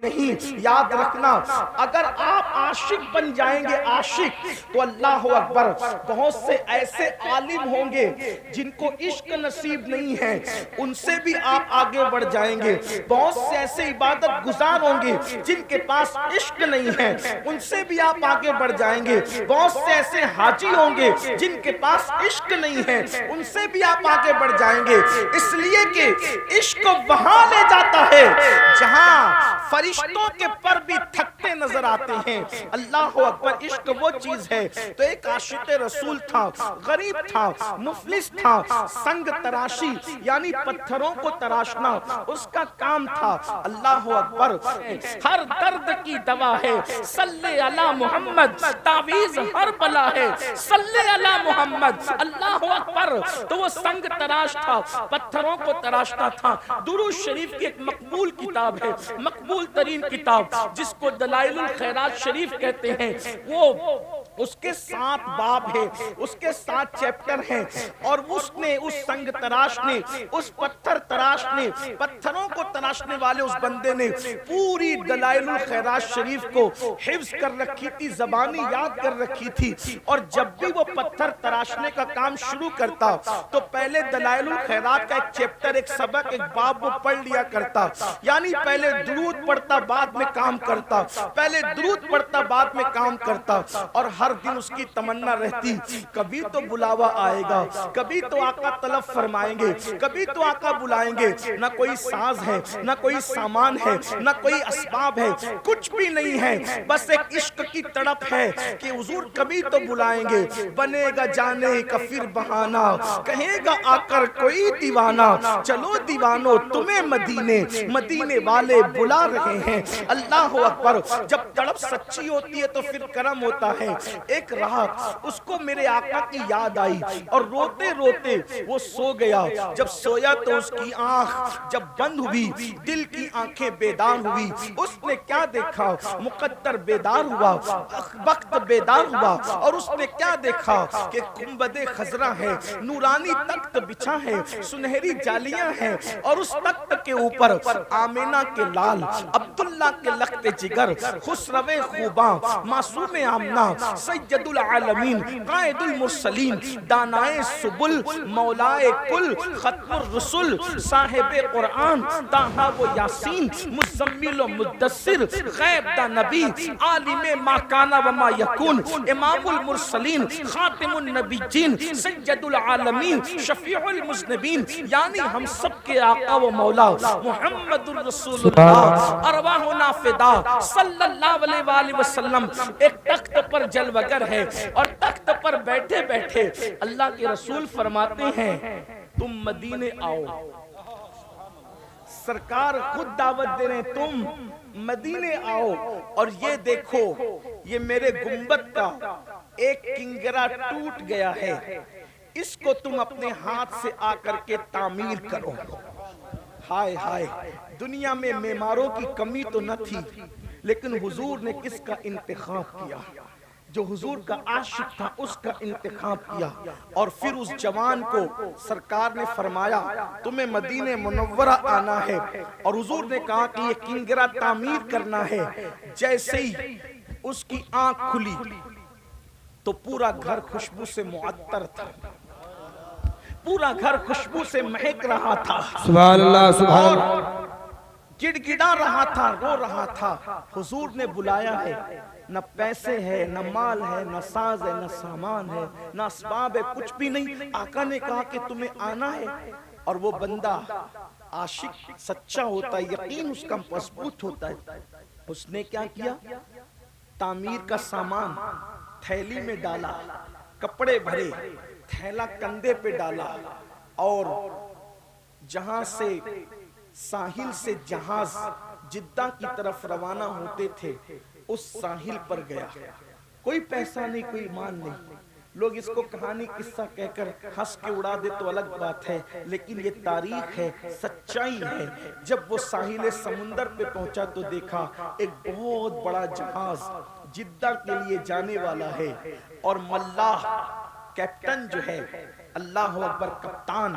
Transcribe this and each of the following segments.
نہیں، یاد رکھنا اگر آپ عاشق بن جائیں گے عاشق تو اللہ اکبر بہت سے ایسے عالم ہوں گے جن کو عشق نصیب نہیں ہے، ان سے بھی آپ آگے بڑھ جائیں گے. بہت سے ایسے عبادت گزار ہوں گے جن کے پاس عشق نہیں ہے، ان سے بھی آپ آگے بڑھ جائیں گے. بہت سے ایسے حاجی ہوں گے جن کے پاس عشق نہیں ہے، ان سے بھی آپ آگے بڑھ جائیں گے. اس لیے کہ عشق وہاں لے جاتا ہے جہاں فرشتوں کے پر بھی تھکتے نظر آتے ہیں. اللہ اکبر. عشق وہ چیز ہے. تو ایک عاشق رسول تھا، غریب تھا، مفلس تھا، سنگ تراشی یعنی پتھروں کو تراشنا اس کا کام تھا. اللہ اکبر. ہر درد کی دوا ہے صلی علی محمد، تعویذ ہر بلا ہے صلی علی محمد. اللہ اکبر. تو وہ سنگ تراش تھا، پتھروں کو تراشتا تھا. درود شریف کی ایک مقبول کتاب ہے، مقبول ترین کتاب جس کو دلائل الخیرات شریف کہتے ہیں. وہ اس کے 7 باب ہے، اس کے 7 چیپٹر ہیں. اور اس نے، اس سنگ تراش نے، اس پتھر تراش نے، پتھروں کو تراشنے والے اس بندے نے پوری دلائل الخیرات شریف کو حفظ کر رکھی تھی، زبانی یاد کر رکھی تھی. اور جب بھی وہ پتھر تراشنے کا کام شروع کرتا تو پہلے دلائل الخیرات کا ایک چیپٹر، ایک سبق، ایک باب وہ پڑھ لیا کرتا. یعنی پہلے درود پڑھتا بعد میں کام کرتا، پہلے درود پڑھتا بعد میں کام کرتا. اور ہر دن اس کی تمنا رہتی کبھی تو بلاوا آئے گا، کبھی تو آقا طلب فرمائیں گے، کبھی تو آقا بلائیں گے. نہ کوئی ساز ہے، نہ کوئی سامان ہے، نہ کوئی اسباب ہے، کچھ بھی نہیں ہے، بس ایک عشق کی تڑپ ہے کہ حضور کبھی تو بلائیں گے. بنے گا جانے کا پھر بہانہ، کہے گا آ کر کوئی دیوانہ، چلو دیوانو تمہیں مدینے، مدینے والے بلا رہے ہیں. اللہ اکبر. جب تڑپ سچی ہوتی ہے تو پھر کرم ہوتا ہے. ایک رات اس کو میرے آقا کی یاد آئی اور روتے روتے وہ سو گیا. جب سویا تو اس کی آنکھ جب بند ہوئی، دل کی آنکھیں بیدار ہوئی. اس نے کیا دیکھا؟ مقدر بیدار ہوا، وقت بیدار ہوا. اور اس نے کیا دیکھا کہ گنبد خضرا ہے، نورانی تخت بچھا ہے، سنہری جالیاں ہیں. اور اس تخت کے اوپر آمینہ کے لال، عبداللہ کے لخت جگر، خسرو خوباں، معصوم آمنہ، سید العالمین، قائد المرسلین، دانائے سبل، مولائے کل، ختم الرسل، صاحب قرآن، طٰہٰ و یاسین، مزمل و مدثر، غیب دا نبی، عالم ما کانا و ما یکون، امام المرسلین، خاتم النبیین، سید العالمین، شفیع المذنبین. یعنی ہم سب کے آقا و مولا محمد الرسول اللہ ارواحنا فدا صلی اللہ علیہ وآلہ وسلم ایک تخت پر جلوگر ہے. اور تخت پر بیٹھے بیٹھے اللہ کے رسول فرماتے ہیں تم مدینے آؤ. سرکار خود دعوت دے رہے ہیں تم مدینے آؤ. اور یہ دیکھو یہ میرے گنبد کا ایک کنگرا ٹوٹ گیا ہے، اس کو تم اپنے ہاتھ سے آ کر کے تعمیر کرو. ہائے ہائے. دنیا میں معماروں کی کمی تو نہ تھی، لیکن حضور نے کس کا انتخاب کیا؟ جو حضور کا عاشق تھا اس کا انتخاب کیا. اور پھر اس جوان کو سرکار نے فرمایا تمہیں مدینہ منورہ آنا ہے. اور حضور نے کہا کہ یہ کنگرا تعمیر کرنا ہے. جیسے ہی اس کی آنکھ کھلی تو پورا گھر خوشبو سے معطر تھا، پورا گھر خوشبو سے مہک رہا تھا. سبحان اللہ سبحان اللہ. گڑ گڑا رہا تھا، رو رہا تھا. حضور نے بلایا ہے. نہ پیسے ہے، نہ مال ہے، نہ ساز ہے، نہ سامان ہے، نہ اسباب ہے، کچھ بھی نہیں. آقا نے کہا کہ تمہیں آنا ہے. اور وہ بندہ عاشق سچا ہوتا ہے، یقین اس کا مضبوط ہوتا ہے. اس نے کیا کیا؟ تعمیر کا سامان تھیلی میں ڈالا، کپڑے بھرے، تھیلا کندھے پہ ڈالا. اور جہاں سے ساحل سے جہاز جدہ کی طرف روانہ ہوتے تھے اس ساحل پر گیا. کوئی پیسہ نہیں، کوئی مان نہیں. لوگ اس کو کہانی قصہ کہہ کر ہنس کے اڑا دے تو الگ بات ہے، لیکن یہ تاریخ ہے، سچائی ہے. جب وہ ساحل سمندر پہ پہنچا تو دیکھا ایک بہت بڑا جہاز جدہ کے لیے جانے والا ہے. اور ملاح کیپٹن جو ہے، اللہ اکبر، کپتان،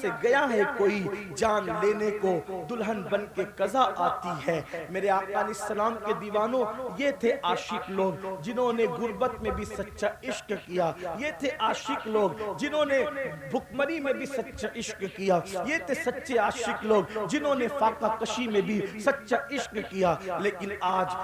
سے گیا ہے کوئی، جان لینے کو دلہن بن کے قضا آتی ہے۔ میرے آقا علیہ السلام کے دیوانوں، یہ تھے عاشق لوگ جنہوں نے غربت میں بھی سچا عشق کیا، یہ تھے عاشق لوگ جنہوں نے بھکمری میں بھی سچا عشق کیا، یہ تھے سچے عاشق لوگ جنہوں نے فاقہ کشی میں بھی سچا عشق کیا۔ لیکن آج